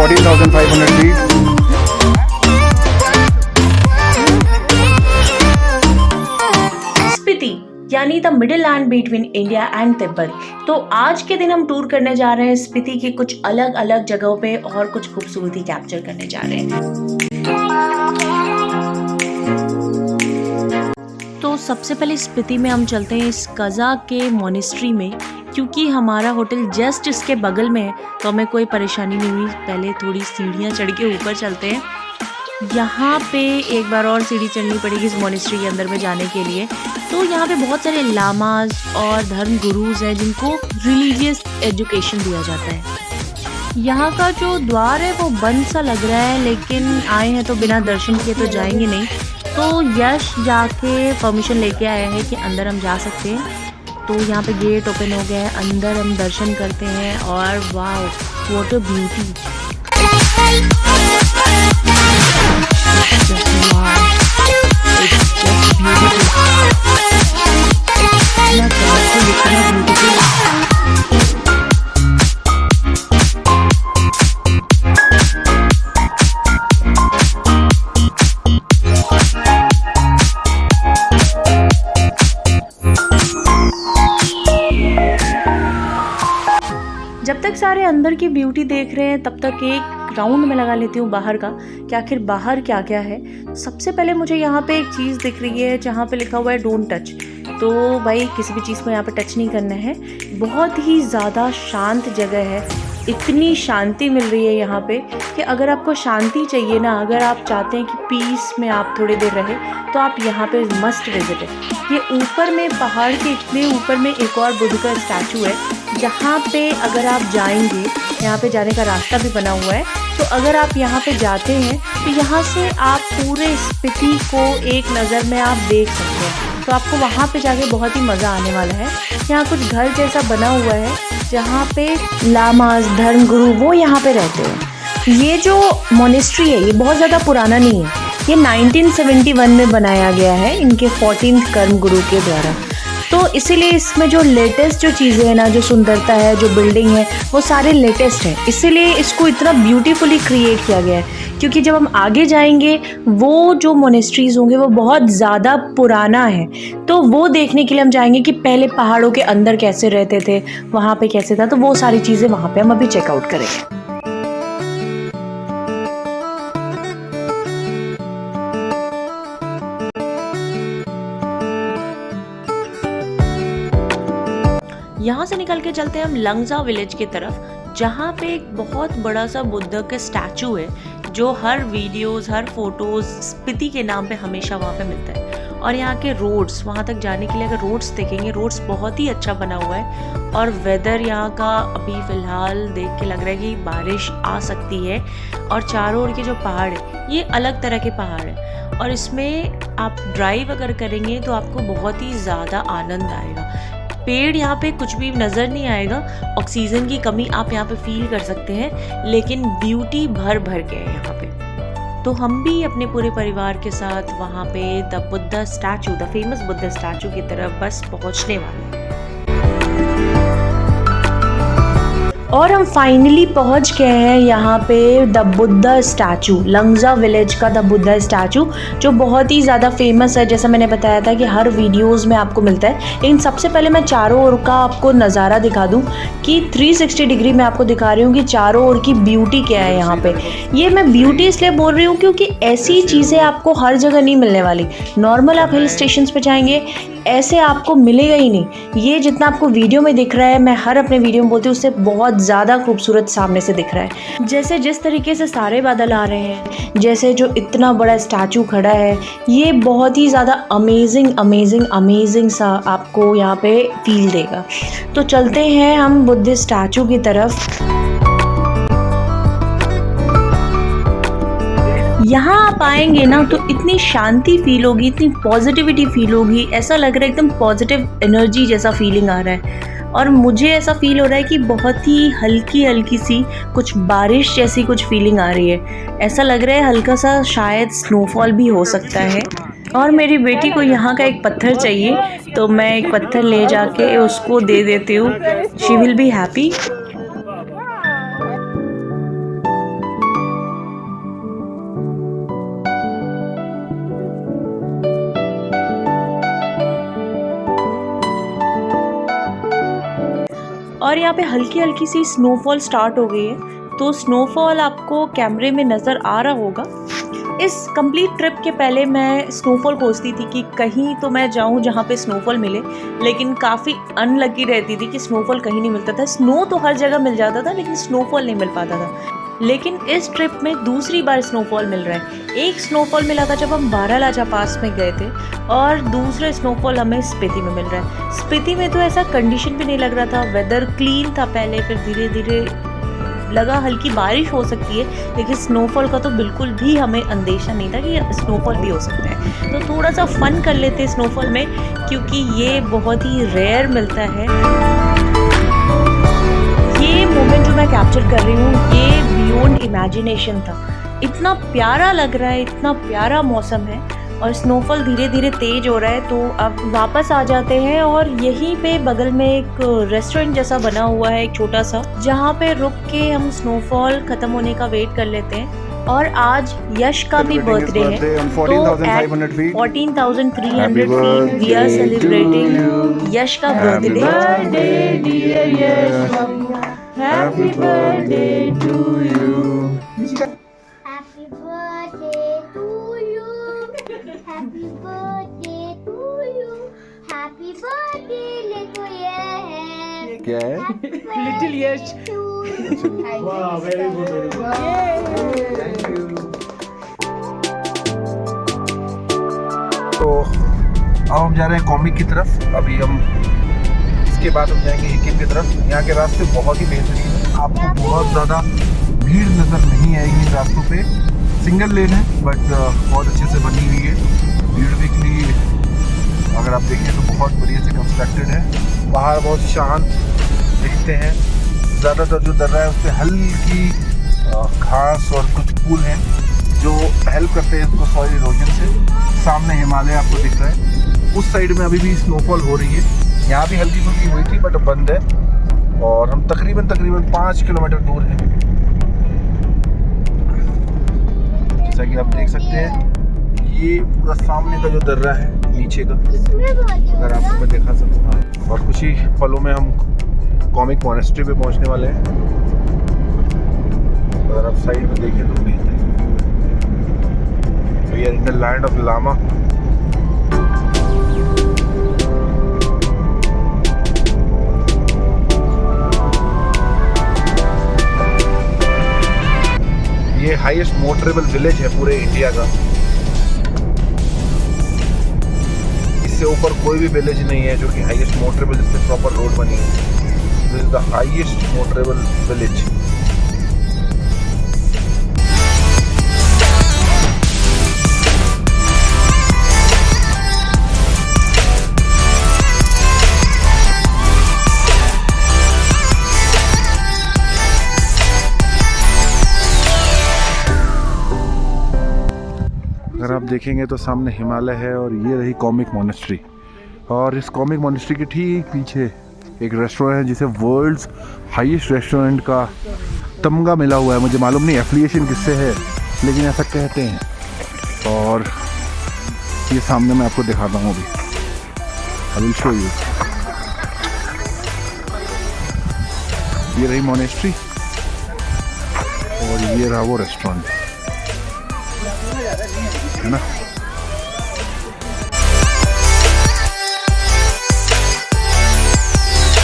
14,500 feet. Spiti यानी the middle land between India and Tibet. तो आज के दिन हम टूर करने जा रहे हैं स्पीति की कुछ अलग अलग जगहों पे और कुछ खूबसूरती कैप्चर करने जा रहे हैं। तो सबसे पहले स्पीति में हम चलते हैं इस कज़ा के मोनेस्ट्री में, क्योंकि हमारा होटल जस्ट इसके बगल में है तो हमें कोई परेशानी नहीं हुई। पहले थोड़ी सीढ़ियाँ चढ़ के ऊपर चलते हैं। यहाँ पे एक बार और सीढ़ी चढ़नी पड़ेगी इस मोनेस्ट्री के अंदर में जाने के लिए। तो यहाँ पे बहुत सारे लामाज और धर्म गुरुज हैं जिनको रिलीजियस एजुकेशन दिया जाता है। यहाँ का जो द्वार है वो बंद सा लग रहा है, लेकिन आए हैं तो बिना दर्शन किए तो जाएंगे नहीं। तो यश जाके परमिशन लेके आया है कि अंदर हम जा सकते हैं। तो यहाँ पे गेट ओपन हो गया है, अंदर हम दर्शन करते हैं और वाह व्हाट अ ब्यूटी। जब तक सारे अंदर की ब्यूटी देख रहे हैं तब तक एक राउंड में लगा लेती हूँ बाहर का कि आखिर बाहर क्या क्या है। सबसे पहले मुझे यहाँ पे एक चीज़ दिख रही है जहाँ पे लिखा हुआ है डोंट टच। तो भाई किसी भी चीज़ को यहाँ पे टच नहीं करना है। बहुत ही ज़्यादा शांत जगह है, इतनी शांति मिल रही है यहाँ पे कि अगर आपको शांति चाहिए ना, अगर आप चाहते हैं कि पीस में आप थोड़ी देर रहे तो आप यहाँ पे मस्ट विजिट है। ये ऊपर में पहाड़ के इतने ऊपर में एक और बुद्ध का स्टैचू है जहाँ पे अगर आप जाएंगे, यहाँ पे जाने का रास्ता भी बना हुआ है। तो अगर आप यहाँ पे जाते हैं तो यहाँ से आप पूरे स्पीति को एक नज़र में आप देख सकते हैं। तो आपको वहाँ पे जाके बहुत ही मज़ा आने वाला है। यहाँ कुछ घर जैसा बना हुआ है जहाँ पे लामाज धर्म गुरु वो यहाँ पे रहते हैं। ये जो मोनेस्ट्री है ये बहुत ज़्यादा पुराना नहीं है, ये 1971 में बनाया गया है इनके 14th कर्म गुरु के द्वारा। तो इसीलिए इसमें जो लेटेस्ट जो चीज़ें हैं ना, जो सुंदरता है, जो बिल्डिंग है, वो सारे लेटेस्ट है। इसीलिए इसको इतना ब्यूटीफुली क्रिएट किया गया है, क्योंकि जब हम आगे जाएंगे वो जो मोनेस्ट्रीज होंगे वो बहुत ज़्यादा पुराना है। तो वो देखने के लिए हम जाएंगे कि पहले पहाड़ों के अंदर कैसे रहते थे, वहाँ पे कैसे था। तो वो सारी चीज़ें वहाँ पे हम अभी चेकआउट करेंगे। यहाँ से निकल के चलते हैं हम लंगजा विलेज की तरफ, जहाँ पे एक बहुत बड़ा सा बुद्ध का स्टैचू है जो हर वीडियोस हर फोटोज स्पीति के नाम पे हमेशा वहाँ पे मिलता है। और यहाँ के रोड्स, वहाँ तक जाने के लिए अगर रोड्स देखेंगे, रोड्स बहुत ही अच्छा बना हुआ है। और वेदर यहाँ का अभी फ़िलहाल देख के लग रहा है कि बारिश आ सकती है। और चारों ओर के जो पहाड़ है ये अलग तरह के पहाड़ है, और इसमें आप ड्राइव अगर करेंगे तो आपको बहुत ही ज़्यादा आनंद आएगा। पेड़ यहाँ पे कुछ भी नज़र नहीं आएगा, ऑक्सीजन की कमी आप यहाँ पे फील कर सकते हैं, लेकिन ब्यूटी भर भर के है यहाँ पे। तो हम भी अपने पूरे परिवार के साथ वहाँ पे the Buddha statue, the famous Buddha statue की तरफ बस पहुँचने वाले हैं। और हम फाइनली पहुंच गए हैं यहाँ पे the Buddha statue, Langza village का द बुद्धा स्टैचू, जो बहुत ही ज़्यादा फेमस है। जैसा मैंने बताया था कि हर वीडियोस में आपको मिलता है। लेकिन सबसे पहले मैं चारों ओर का आपको नज़ारा दिखा दूँ कि 360 डिग्री मैं आपको दिखा रही हूँ कि चारों ओर की ब्यूटी क्या है यहाँ पे। ये मैं ब्यूटी इसलिए बोल रही हूँ क्योंकि ऐसी चीज़ें आपको हर जगह नहीं मिलने वाली। नॉर्मल आप हिल स्टेशन पर जाएंगे ऐसे आपको मिलेगा ही नहीं। ये जितना आपको वीडियो में दिख रहा है, मैं हर अपने वीडियो में बोलती हूँ, उससे बहुत ज़्यादा खूबसूरत सामने से दिख रहा है। जैसे जिस तरीके से सारे बादल आ रहे हैं, जैसे जो इतना बड़ा स्टैचू खड़ा है, ये बहुत ही ज़्यादा अमेजिंग अमेजिंग अमेजिंग सा आपको यहाँ पे फील देगा। तो चलते हैं हम बुद्ध स्टैचू की तरफ। यहाँ आप आएंगे ना तो इतनी शांति फील होगी, इतनी पॉजिटिविटी फील होगी, ऐसा लग रहा है एकदम पॉजिटिव एनर्जी जैसा फीलिंग आ रहा है। और मुझे ऐसा फील हो रहा है कि बहुत ही हल्की हल्की सी कुछ बारिश जैसी कुछ फीलिंग आ रही है। ऐसा लग रहा है हल्का सा शायद स्नोफॉल भी हो सकता है। और मेरी बेटी को यहाँ का एक पत्थर चाहिए, तो मैं एक पत्थर ले जाके उसको दे देती हूँ। She will be happy. और यहाँ पे हल्की हल्की सी स्नोफॉल स्टार्ट हो गई है, तो स्नोफॉल आपको कैमरे में नज़र आ रहा होगा। इस कंप्लीट ट्रिप के पहले मैं स्नोफॉल खोजती थी कि कहीं तो मैं जाऊं जहां पे स्नोफॉल मिले, लेकिन काफ़ी अनलकी रहती थी कि स्नोफॉल कहीं नहीं मिलता था। स्नो तो हर जगह मिल जाता था लेकिन स्नोफॉल नहीं मिल पाता था। लेकिन इस ट्रिप में दूसरी बार स्नोफॉल मिल रहा है। एक स्नोफॉल मिला था जब हम बारालाचा पास में गए थे, और दूसरा स्नोफॉल हमें स्पीति में मिल रहा है। स्पीति में तो ऐसा कंडीशन भी नहीं लग रहा था, वेदर क्लीन था पहले, फिर धीरे धीरे लगा हल्की बारिश हो सकती है, लेकिन स्नोफॉल का तो बिल्कुल भी हमें अंदेशा नहीं था कि स्नोफॉल भी हो सकता है। तो थोड़ा सा फन कर लेते हैं स्नोफॉल में, क्योंकि ये बहुत ही रेयर मिलता है। ये मोमेंट जो मैं कैप्चर कर रही हूँ ये बियॉन्ड इमेजिनेशन था। इतना प्यारा लग रहा है, इतना प्यारा मौसम है, और स्नोफॉल धीरे धीरे तेज हो रहा है। तो अब वापस आ जाते हैं, और यहीं पे बगल में एक रेस्टोरेंट जैसा बना हुआ है, एक छोटा सा, जहाँ पे रुक के हम स्नोफॉल खत्म होने का वेट कर लेते हैं। और आज यश का भी बर्थडे है, तो at 14,300 feet we are celebrating Yash का birthday. Happy birthday to you. Happy birthday to you. Happy birthday to you. Happy birthday little Yash. क्या है? Little Yash. वाह, very good, very good. Thank you. तो अब हम जा रहे हैं कॉमिक की तरफ। अभी हम इसके बाद हम जाएंगे हिकिम की तरफ। यहाँ के रास्ते बहुत ही बेहतरीन है, आपको बहुत ज़्यादा भीड़ नज़र नहीं आएगी इन रास्तों पे। सिंगल लेन है बट बहुत अच्छे से बनी हुई है, ब्यूटिफुली। अगर आप देखें तो बहुत बढ़िया से कंस्ट्रक्टेड है। पहाड़ बहुत शांत दिखते हैं, ज़्यादातर जो दर्रा है उस पर हल्की घास और कुछ फूल हैं जो हेल्प करते हैं इसको सॉइल इरोजन से। सामने हिमालय आपको दिख रहा है, उस साइड में अभी भी स्नोफॉल हो रही है। यहाँ भी हल्की फुल्की हुई थी बट अब बंद है, और हम तकरीबन 5 किलोमीटर दूर हैं। जैसा कि आप देख सकते हैं, ये पूरा सामने का जो दर्रा है नीचे का, अगर आपको मैं दिखा सकूँ। और कुछ ही पलों में हम कॉमिक मॉनेस्ट्री पे पहुंचने वाले हैं। अगर आप साइड में देखें तो we are in the land of lama. ये हाईएस्ट मोटरेबल विलेज है पूरे इंडिया का। इससे ऊपर कोई भी विलेज नहीं है जो कि हाईएस्ट मोटरेबल, जिससे प्रॉपर रोड बनी है। This is the highest motorable village. अगर आप देखेंगे तो सामने हिमालय है, और ये रही कॉमिक मॉनेस्ट्री। और इस कॉमिक मॉनेस्ट्री के ठीक पीछे एक रेस्टोरेंट है जिसे वर्ल्ड्स हाईएस्ट रेस्टोरेंट का तमगा मिला हुआ है। मुझे मालूम नहीं एफिलिएशन किससे है, लेकिन ऐसा कहते हैं। और ये सामने मैं आपको दिखाता हूँ अभी, आई विल शो यू। ये रही मॉनेस्ट्री और ये रहा वो रेस्टोरेंट, है ना।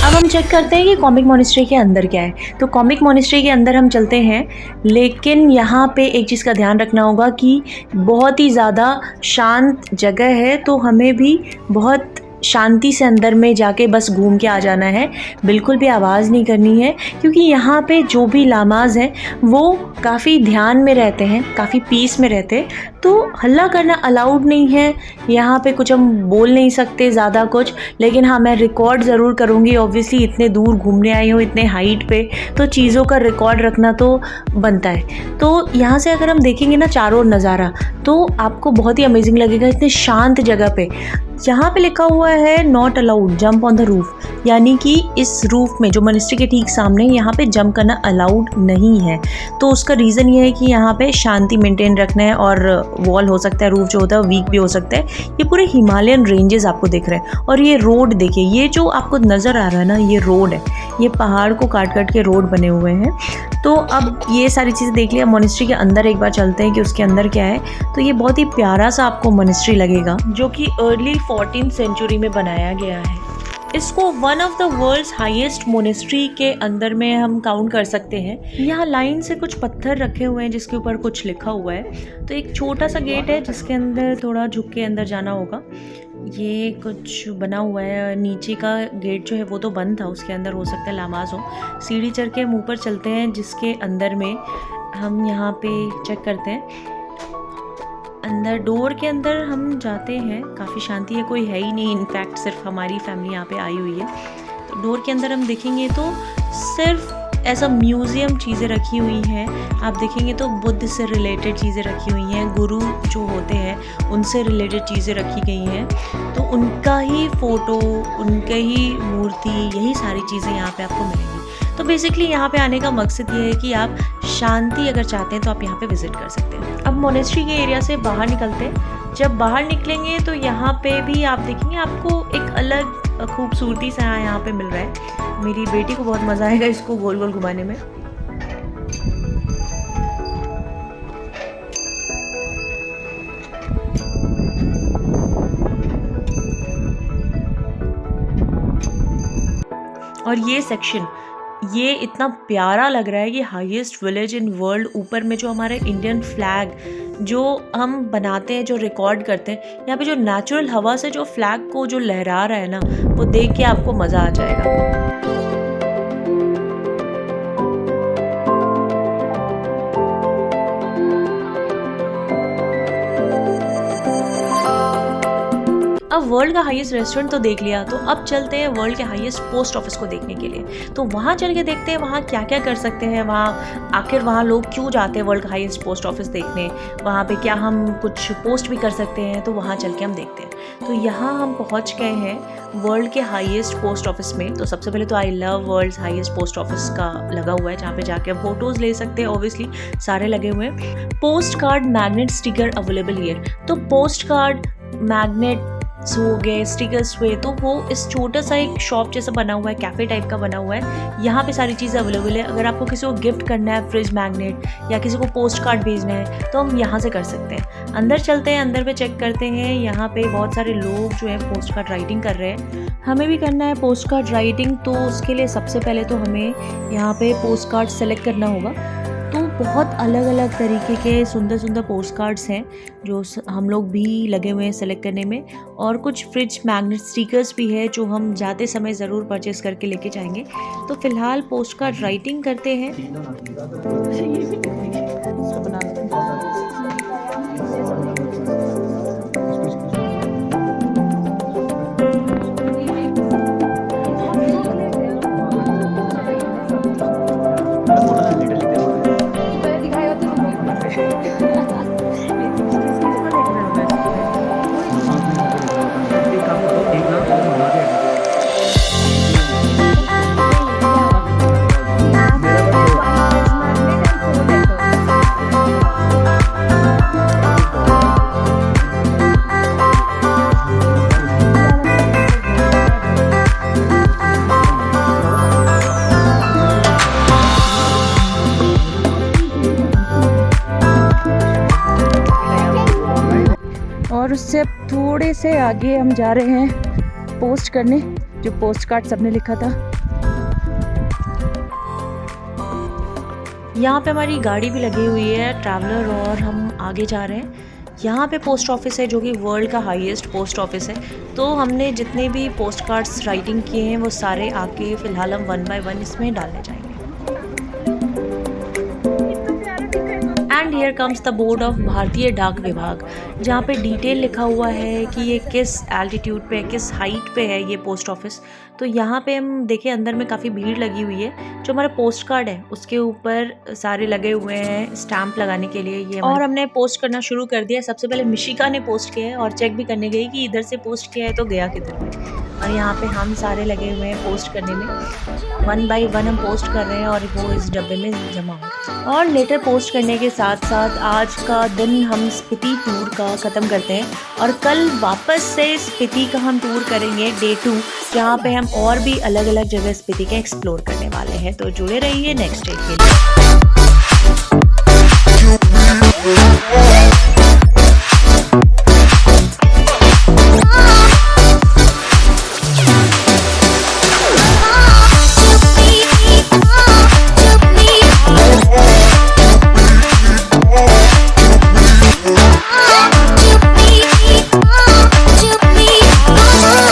अब हम चेक करते हैं कि कॉमिक मॉनेस्ट्री के अंदर क्या है। तो कॉमिक मॉनेस्ट्री के अंदर हम चलते हैं, लेकिन यहाँ पे एक चीज़ का ध्यान रखना होगा कि बहुत ही ज़्यादा शांत जगह है, तो हमें भी बहुत शांति से अंदर में जाके बस घूम के आ जाना है, बिल्कुल भी आवाज़ नहीं करनी है, क्योंकि यहाँ पे जो भी लामाज हैं वो काफ़ी ध्यान में रहते हैं, काफ़ी पीस में रहते हैं, तो हल्ला करना अलाउड नहीं है। यहाँ पे कुछ हम बोल नहीं सकते ज़्यादा कुछ, लेकिन हाँ मैं रिकॉर्ड ज़रूर करूँगी। ऑब्वियसली इतने दूर घूमने आई हूँ, इतने हाइट पे, तो चीज़ों का रिकॉर्ड रखना तो बनता है। तो यहाँ से अगर हम देखेंगे ना चारों ओर नज़ारा, तो आपको बहुत ही अमेजिंग लगेगा। इतने शांत जगह पे यहाँ पे लिखा हुआ है not allowed jump on the roof, यानी कि इस रूफ में जो मॉनेस्ट्री के ठीक सामने यहाँ पे जंप करना अलाउड नहीं है। तो उसका रीज़न ये है कि यहाँ पे शांति मेंटेन रखना है, और वॉल हो सकता है, रूफ जो होता है वीक भी हो सकता है। ये पूरे हिमालयन रेंजेस आपको दिख रहे हैं, और ये रोड देखिए, ये जो आपको नज़र आ रहा है ना, ये रोड है। ये पहाड़ को काट काट के रोड बने हुए हैं। तो अब ये सारी चीज़ें देख लिया, मोनेस्ट्री के अंदर एक बार चलते हैं कि उसके अंदर क्या है। तो ये बहुत ही प्यारा सा आपको मोनेस्ट्री लगेगा, जो कि अर्ली 14th सेंचुरी में बनाया गया है। इसको one of the world's highest monastery के अंदर में हम काउंट कर सकते हैं। यहाँ लाइन से कुछ पत्थर रखे हुए हैं जिसके ऊपर कुछ लिखा हुआ है। तो एक छोटा सा गेट है जिसके अंदर थोड़ा झुक के अंदर जाना होगा। ये कुछ बना हुआ है, नीचे का गेट जो है वो तो बंद था, उसके अंदर हो सकता है लामाज हो। सीढ़ी चढ़ के हम ऊपर चलते हैं जिसके अंदर में हम यहाँ पे चेक करते हैं। अंदर डोर के अंदर हम जाते हैं, काफ़ी शांति है, कोई है ही नहीं, इनफैक्ट सिर्फ हमारी फैमिली यहाँ पे आई हुई है। तो डोर के अंदर हम देखेंगे तो सिर्फ ऐसा म्यूज़ियम चीज़ें रखी हुई हैं। आप देखेंगे तो बुद्ध से रिलेटेड चीज़ें रखी हुई हैं, गुरु जो होते हैं उनसे रिलेटेड चीज़ें रखी गई हैं। तो उनका ही फ़ोटो, उनके ही मूर्ति, यही सारी चीज़ें यहाँ पे आपको मिलेंगी। तो बेसिकली यहाँ पे आने का मकसद ये है कि आप शांति अगर चाहते हैं तो आप यहाँ पे विज़िट कर सकते हैं। अब मोनेस्ट्री के एरिया से बाहर निकलते हैं। जब बाहर निकलेंगे तो यहाँ पे भी आप देखेंगे आपको एक अलग खूबसूरती सा यहाँ पे मिल रहा है। मेरी बेटी को बहुत मज़ा आएगा इसको गोल गोल घुमाने में। और ये सेक्शन, ये इतना प्यारा लग रहा है। ये हाईएस्ट विलेज इन वर्ल्ड, ऊपर में जो हमारे इंडियन फ्लैग जो हम बनाते हैं, जो रिकॉर्ड करते हैं, यहाँ पे जो नेचुरल हवा से जो फ्लैग को जो लहरा रहा है ना, वो देख के आपको मज़ा आ जाएगा। अब वर्ल्ड का हाईएस्ट रेस्टोरेंट तो देख लिया, तो अब चलते हैं वर्ल्ड के हाईएस्ट पोस्ट ऑफिस को देखने के लिए। तो वहाँ चल के देखते हैं वहाँ क्या क्या कर सकते हैं, वहाँ आखिर वहाँ लोग क्यों जाते हैं वर्ल्ड का हाईएस्ट पोस्ट ऑफिस देखने, वहाँ पे क्या हम कुछ पोस्ट भी कर सकते हैं। तो वहाँ चल के हम देखते हैं। तो यहाँ हम पहुँच गए हैं वर्ल्ड के हाईएस्ट पोस्ट ऑफिस में। तो सबसे पहले तो I love world highest post office का लगा हुआ है, जहाँ पे जाके हम फोटोज़ ले सकते हैं। ऑब्वियसली सारे लगे हुए हैं। Post card magnet sticker available here. तो पोस्ट कार्ड मैग्नेट हो गए, स्टिकर्स हुए, तो वो इस छोटा सा एक शॉप जैसा बना हुआ है, कैफ़े टाइप का बना हुआ है। यहाँ पे सारी चीज़ें अवेलेबल है। अगर आपको किसी को गिफ्ट करना है, फ्रिज मैग्नेट, या किसी को पोस्ट कार्ड भेजना है, तो हम यहाँ से कर सकते हैं। अंदर चलते हैं, अंदर पे चेक करते हैं। यहाँ पे बहुत सारे लोग जो है पोस्ट कार्ड राइटिंग कर रहे हैं। हमें भी करना है पोस्ट कार्ड राइटिंग, तो उसके लिए सबसे पहले तो हमें यहाँ पे पोस्ट कार्ड सेलेक्ट करना होगा। तो बहुत अलग अलग तरीके के सुंदर सुंदर पोस्ट कार्ड्स हैं जो हम लोग भी लगे हुए हैं सेलेक्ट करने में। और कुछ फ्रिज मैग्नेट स्टिकर्स भी है जो हम जाते समय ज़रूर परचेस करके लेके जाएंगे। तो फ़िलहाल पोस्ट कार्ड राइटिंग करते हैं। और उससे अब थोड़े से आगे हम जा रहे हैं पोस्ट करने, जो पोस्ट कार्ड सबने लिखा था। यहाँ पे हमारी गाड़ी भी लगी हुई है ट्रैवलर, और हम आगे जा रहे हैं। यहाँ पे पोस्ट ऑफिस है जो कि वर्ल्ड का हाईएस्ट पोस्ट ऑफिस है। तो हमने जितने भी पोस्ट कार्ड्स राइटिंग किए हैं वो सारे आके फ़िलहाल हम 1 बाय 1 इसमें डालने जाएंगे। And here comes the board of भारतीय डाक विभाग, जहाँ पे डिटेल लिखा हुआ है कि ये किस एल्टीट्यूड पे, किस हाइट पे है ये पोस्ट ऑफिस। तो यहाँ पे हम देखें अंदर में काफ़ी भीड़ लगी हुई है। जो हमारा पोस्ट कार्ड है उसके ऊपर सारे लगे हुए हैं स्टैंप लगाने के लिए ये, और हमने पोस्ट करना शुरू कर दिया। सबसे पहले मिशिका ने पोस्ट किया है और चेक भी करने गई कि इधर से पोस्ट किया है तो गया किधर में। और यहाँ पे हम सारे लगे हुए हैं पोस्ट करने में। 1 बाय 1 हम पोस्ट कर रहे हैं और वो इस डब्बे में जमा हो। और लेटर पोस्ट करने के साथ साथ आज का दिन हम स्पीति टूर का ख़त्म करते हैं और कल वापस से स्पीति का हम टूर करेंगे डे 2, जहाँ पे हम और भी अलग अलग जगह स्पीति के एक्सप्लोर करने वाले हैं। तो जुड़े रहिए नेक्स्ट डे के लिए।